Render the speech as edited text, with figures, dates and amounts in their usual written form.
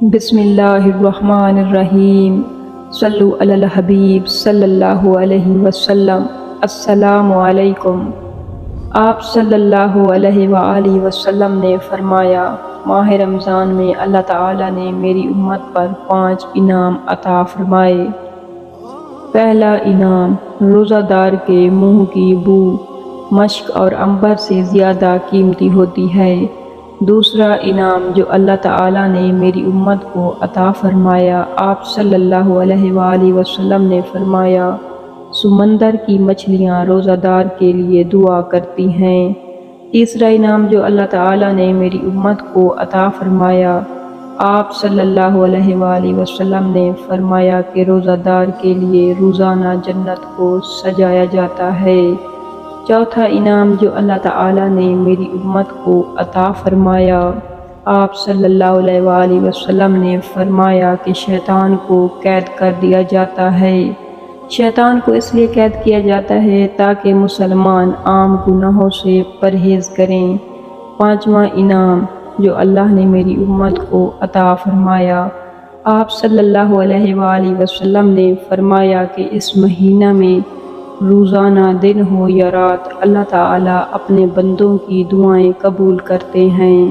بسم اللہ الرحمن الرحیم۔ صلو علی الحبیب صلی اللہ علیہ وسلم۔ السلام علیکم۔ آپ صلی اللہ علیہ وآلہ وسلم نے فرمایا، ماہ رمضان میں اللہ تعالیٰ نے میری امت پر 5 انعام عطا فرمائے۔ پہلا انعام، روزہ دار کے منہ کی بو مشک اور عنبر سے زیادہ قیمتی ہوتی ہے۔ دوسرا انعام جو اللہ تعالیٰ نے میری امت کو عطا فرمایا، آپ صلی اللہ علیہ وآلہ وسلم نے فرمایا، سمندر کی مچھلیاں روزہ دار کے لیے دعا کرتی ہیں۔ تیسرا انعام جو اللہ تعالیٰ نے میری امت کو عطا فرمایا، آپ صلی اللہ علیہ وآلہ وسلم نے فرمایا کہ روزہ دار کے لیے روزانہ جنت کو سجایا جاتا ہے۔ چوتھا انعام جو اللہ تعالیٰ نے میری امت کو عطا فرمایا، آپ صلی اللہ علیہ وآلہ وسلم نے فرمایا کہ شیطان کو قید کر دیا جاتا ہے۔ شیطان کو اس لیے قید کیا جاتا ہے تاکہ مسلمان عام گناہوں سے پرہیز کریں۔ پانچواں انعام جو اللہ نے میری امت کو عطا فرمایا، آپ صلی اللہ علیہ وآلہ وسلم نے فرمایا کہ اس مہینہ میں روزانہ دن ہو یا رات، اللہ تعالیٰ اپنے بندوں کی دعائیں قبول کرتے ہیں۔